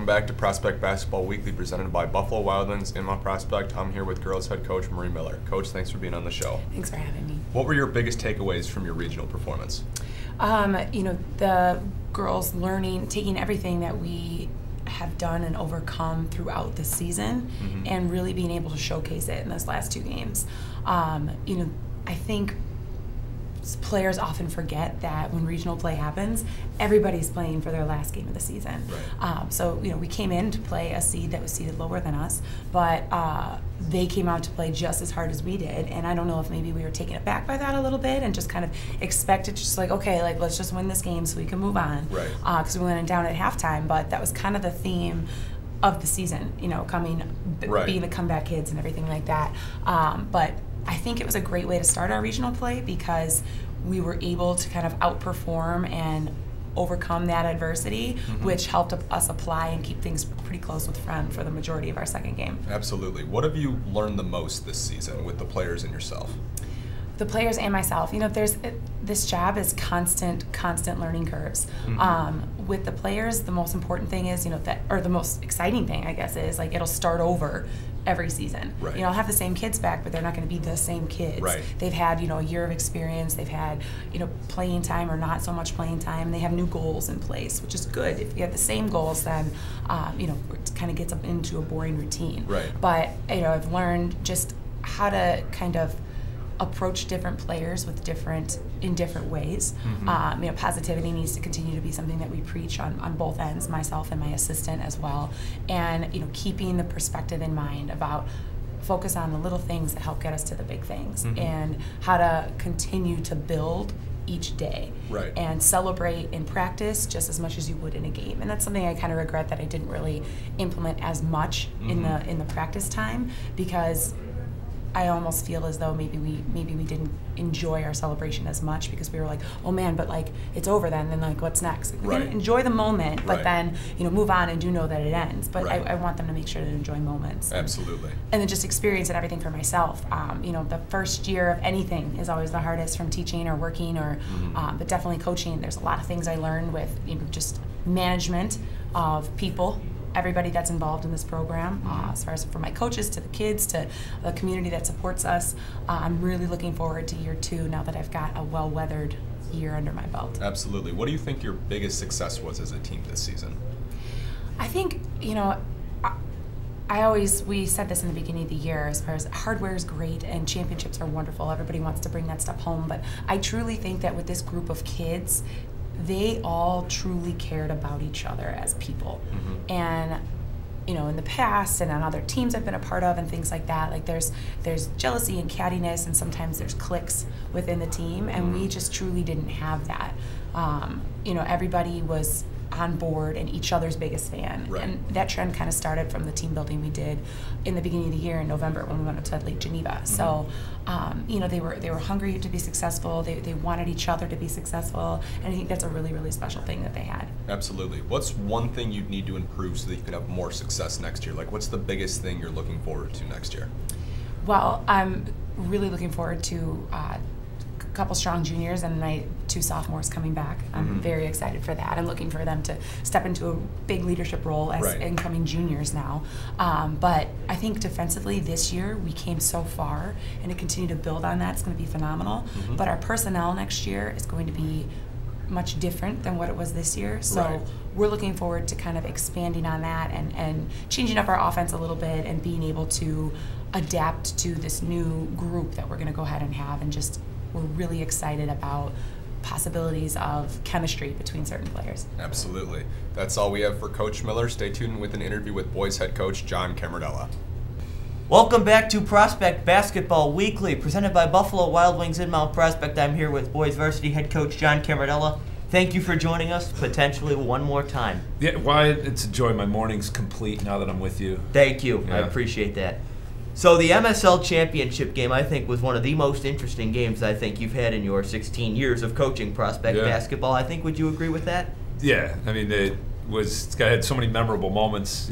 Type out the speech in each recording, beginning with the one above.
back to Prospect Basketball Weekly presented by Buffalo Wild Wings in Mount Prospect. I'm here with girls head coach Marie Miller. Coach, thanks for being on the show. Thanks for having me. What were your biggest takeaways from your regional performance? The girls learning, taking everything that we have done and overcome throughout the season and really being able to showcase it in those last two games. I think players often forget that when regional play happens, everybody's playing for their last game of the season. Right. We came in to play a seed that was seeded lower than us, but they came out to play just as hard as we did, and I don't know if maybe we were taken aback by that a little bit and just kind of expected just like, okay, like let's just win this game so we can move on. Right. Because we went down at halftime, but that was kind of the theme of the season, being the comeback kids and everything like that. But I think it was a great way to start our regional play because we were able to kind of outperform and overcome that adversity, which helped us apply and keep things pretty close with Friend for the majority of our second game. Absolutely. What have you learned the most this season with the players and yourself? The players and myself. This job is constant learning curves. With the players, the most important thing is, the most exciting thing, I guess, is like it'll start over every season. Right. I'll have the same kids back, but they're not going to be the same kids. Right. They've had, a year of experience. They've had, playing time or not so much playing time. They have new goals in place, which is good. If you have the same goals, then, it kind of gets up into a boring routine. Right. But, I've learned just how to kind of approach different players in different ways. Positivity needs to continue to be something that we preach on both ends, myself and my assistant as well. And keeping the perspective in mind about focus on the little things that help get us to the big things and how to continue to build each day. Right. And celebrate in practice just as much as you would in a game. And that's something I kind of regret that I didn't really implement as much in the practice time, because I almost feel as though maybe we didn't enjoy our celebration as much because we were like, oh man, but like it's over then like what's next? We Right. can enjoy the moment, but Right. then move on and do know that it ends. But Right. I want them to make sure to enjoy moments. Absolutely. And then just experience and everything for myself. The first year of anything is always the hardest, from teaching or working but definitely coaching. There's a lot of things I learned with just management of people, everybody that's involved in this program, as far as from my coaches to the kids to the community that supports us. I'm really looking forward to year two now that I've got a well-weathered year under my belt. Absolutely. What do you think your biggest success was as a team this season? I think, we said this in the beginning of the year, as far as hardware is great and championships are wonderful. Everybody wants to bring that stuff home. But I truly think that with this group of kids, they all truly cared about each other as people. And in the past and on other teams I've been a part of and things like that, like there's jealousy and cattiness, and sometimes there's cliques within the team, and we just truly didn't have that. Everybody was on board and each other's biggest fan. Right. And that trend kind of started from the team building we did in the beginning of the year in November when we went up to Lake Geneva. So, they were hungry to be successful. They wanted each other to be successful, and I think that's a really, really special thing that they had. Absolutely. What's one thing you'd need to improve so that you can have more success next year? Like, what's the biggest thing you're looking forward to next year? Well, I'm really looking forward to a couple strong juniors and my two sophomores coming back. I'm very excited for that. I'm looking for them to step into a big leadership role as Right. incoming juniors now. But I think defensively this year we came so far, and to continue to build on that, it's going to be phenomenal. But our personnel next year is going to be much different than what it was this year. So Right. we're looking forward to kind of expanding on that and changing up our offense a little bit and being able to adapt to this new group that we're going to go ahead and have, and just we're really excited about possibilities of chemistry between certain players. Absolutely. That's all we have for Coach Miller. Stay tuned with an interview with boys head coach John Camardella. Welcome back to Prospect Basketball Weekly, presented by Buffalo Wild Wings in Mount Prospect. I'm here with boys varsity head coach John Camardella. Thank you for joining us, potentially one more time. Yeah, Wyatt, it's a joy. My morning's complete now that I'm with you. Thank you. I Yeah. appreciate that. So the MSL Championship game, I think, was one of the most interesting games I think you've had in your 16 years of coaching Prospect Yeah. basketball. I think, would you agree with that? Yeah, I mean, it's had so many memorable moments.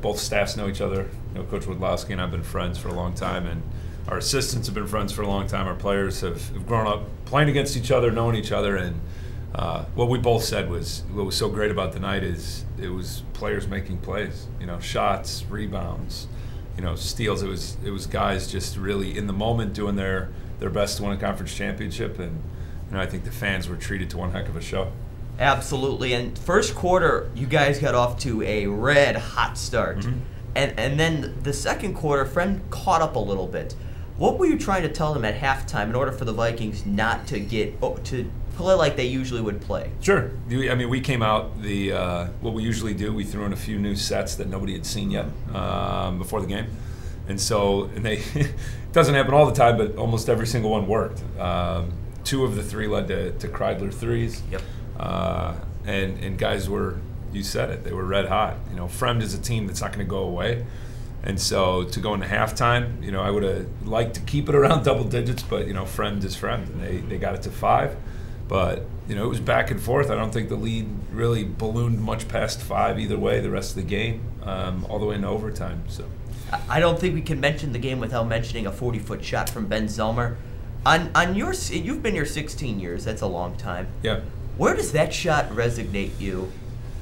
Both staffs know each other. Coach Wodlowski and I've been friends for a long time, and our assistants have been friends for a long time. Our players have grown up playing against each other, knowing each other, and what we both said was what was so great about the night is it was players making plays, shots, rebounds, steals. It was guys just really in the moment doing their best to win a conference championship, and I think the fans were treated to one heck of a show. Absolutely. And first quarter, you guys got off to a red hot start. Mm-hmm. And then the second quarter, Friend caught up a little bit. What were you trying to tell them at halftime in order for the Vikings not to to play like they usually would play? Sure. I mean, we came out, what we usually do, we threw in a few new sets that nobody had seen yet before the game. And it doesn't happen all the time, but almost every single one worked. 2 of the 3 led to Kreidler threes. Yep. And guys were, you said it, they were red hot. Fremd is a team that's not going to go away. And so to go into halftime, I would have liked to keep it around double digits, but, Fremd is Fremd, and they got it to 5. But, it was back and forth. I don't think the lead really ballooned much past 5 either way the rest of the game, all the way into overtime. So I don't think we can mention the game without mentioning a 40-foot shot from Ben Zelmer. You've been here 16 years. That's a long time. Yeah. Where does that shot resonate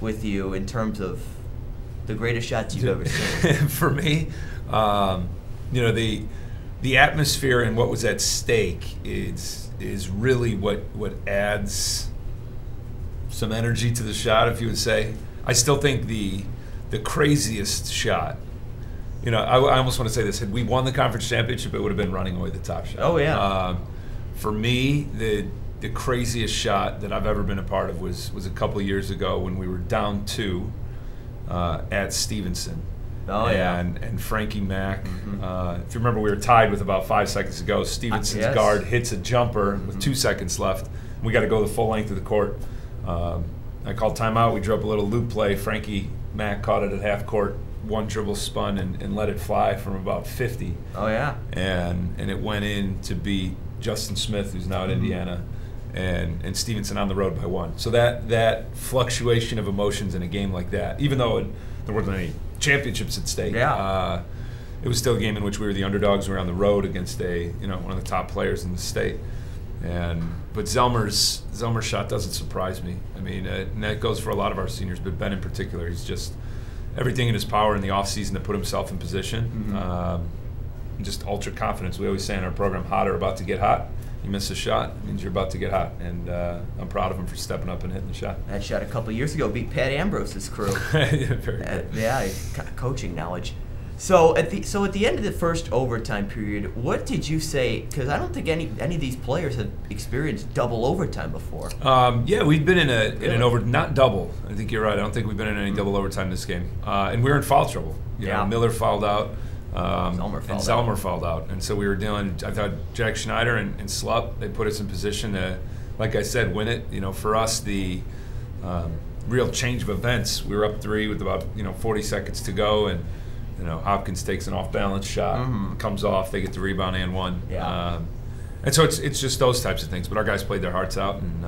with you in terms of the greatest shots you've ever seen? For me, the atmosphere and what was at stake is really what adds some energy to the shot, if you would say. I still think the craziest shot, I almost want to say this, had we won the conference championship, it would have been running away the top shot. Oh, yeah. For me, the craziest shot that I've ever been a part of was a couple of years ago when we were down 2 at Stevenson. Oh, yeah. And Frankie Mack. Mm-hmm. If you remember, we were tied with about 5 seconds to go. Stevenson's yes. guard hits a jumper with 2 seconds left. We got to go the full length of the court. I called timeout. We drew up a little loop play. Frankie Mack caught it at half court. 1 dribble spun and let it fly from about 50. Oh, yeah. And it went in to beat Justin Smith, who's now at Indiana, and Stevenson on the road by 1. So that fluctuation of emotions in a game like that, even though there wasn't any championships at stake, it was still a game in which we were the underdogs. We were on the road against one of the top players in the state. But Zelmer's shot doesn't surprise me. I mean, and that goes for a lot of our seniors, but Ben in particular. He's just everything in his power in the offseason to put himself in position. Just ultra confidence. We always say in our program, hot or about to get hot. You miss a shot, it means you're about to get hot. And I'm proud of him for stepping up and hitting the shot. That shot a couple of years ago beat Pat Ambrose's crew. Yeah, very good. Yeah, coaching knowledge. So at the end of the first overtime period, what did you say? Because I don't think any of these players have experienced double overtime before. Yeah, we've been in an not double. I think you're right. I don't think we've been in any double overtime this game. And we were in foul trouble. You know, Miller fouled out. Zelmer fouled out. And so we were dealing, I thought Jack Schneider and Slupp, they put us in position to, like I said, win it. For us, the real change of events, we were up 3 with about 40 seconds to go, and Hopkins takes an off-balance shot, comes off, they get the rebound and 1. Yeah. And so it's just those types of things. But our guys played their hearts out, and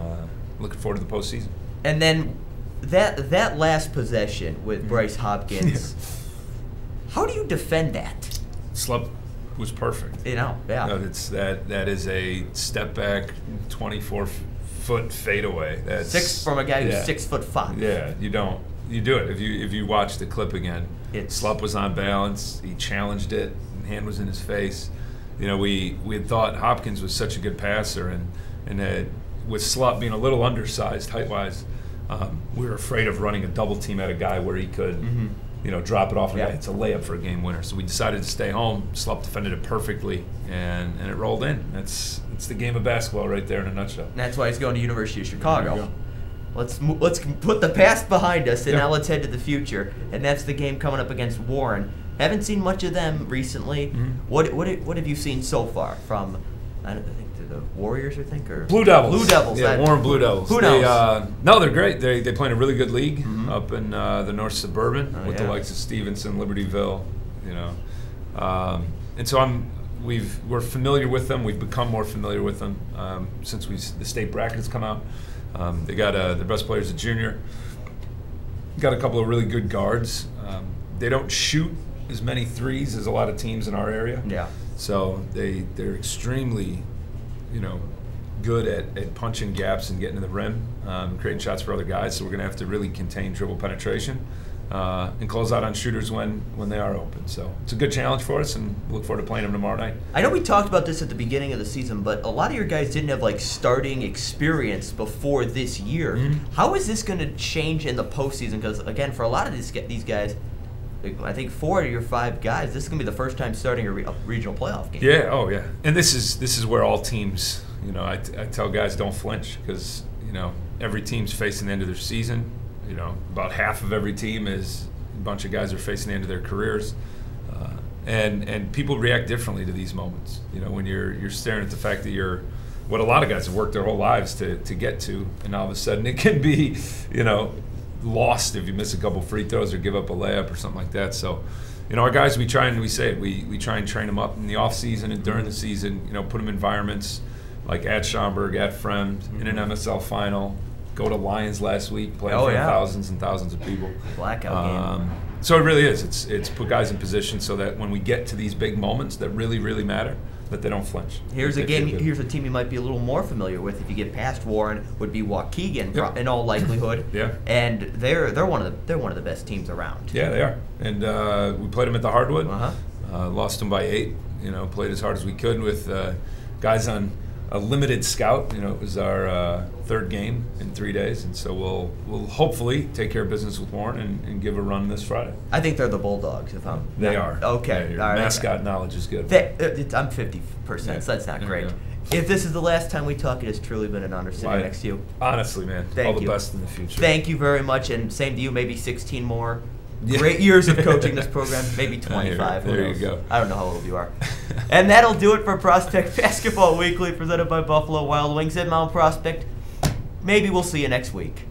looking forward to the postseason. And then that last possession with Bryce Hopkins, how do you defend that? Slupp was perfect. Yeah. That is a step back, 24-foot fadeaway. That's from a guy who's 6'5". Yeah, you do it. If you watch the clip again, Slupp was on balance. He challenged it. Hand was in his face. We had thought Hopkins was such a good passer, and with Slupp being a little undersized height-wise, we were afraid of running a double team at a guy where he could, drop it off. And it's a layup for a game winner. So we decided to stay home. Slupp defended it perfectly, and it rolled in. It's the game of basketball right there in a nutshell. And that's why he's going to University of Chicago. Let's put the past behind us, and now let's head to the future. And that's the game coming up against Warren. Haven't seen much of them recently. What have you seen so far from? I think the Warriors, or Blue Devils. Blue Devils. Yeah, Warren Blue Devils. Who knows? They're great. They play in a really good league up in the North Suburban with the likes of Stevenson, Libertyville. And so we're familiar with them. We've become more familiar with them since the state bracket has come out. They got their best player's a junior. Got a couple of really good guards. They don't shoot as many threes as a lot of teams in our area. Yeah. So they're extremely, good at punching gaps and getting to the rim, creating shots for other guys. So we're going to have to really contain dribble penetration and close out on shooters when they are open. So it's a good challenge for us, and look forward to playing them tomorrow night. I know we talked about this at the beginning of the season, but a lot of your guys didn't have like starting experience before this year. Mm-hmm. How is this going to change in the postseason? Because again, for a lot of these guys, I think 4 of your 5 guys, this is going to be the first time starting a regional playoff game. Yeah, oh yeah. And this is where all teams, I tell guys don't flinch, because, every team's facing the end of their season. About half of every team is a bunch of guys are facing the end of their careers. And people react differently to these moments. When you're staring at the fact that you're what a lot of guys have worked their whole lives to get to, and all of a sudden it can be, lost if you miss a couple free throws or give up a layup or something like that. So, our guys, we try and train them up in the off season and during the season. Put them in environments like at Schaumburg, at Fremd, in an MSL final. Go to Lions last week, playing in front of thousands and thousands of people. Blackout game. So it really is. It's put guys in position so that when we get to these big moments that really, really matter, that they don't flinch. Here's a team you might be a little more familiar with if you get past Warren, would be Waukegan, in all likelihood. Yeah. And they're one of the best teams around. Yeah, they are. And we played them at the Hardwood. Uh-huh. Lost them by 8. Played as hard as we could with guys on a limited scout. It was our 3rd game in 3 days, and so we'll hopefully take care of business with Warren and give a run this Friday. I think they're the Bulldogs. They are. Okay. Yeah, your all right. mascot knowledge is good. I'm 50%, so that's not great. If this is the last time we talk, it has truly been an honor sitting next to you. Honestly, man. Thank all you. the best in the future. Thank you very much, and same to you. Maybe 16 more great years of coaching this program. Maybe 25. There you go. I don't know how old you are. And that'll do it for Prospect Basketball Weekly, presented by Buffalo Wild Wings at Mount Prospect. Maybe we'll see you next week.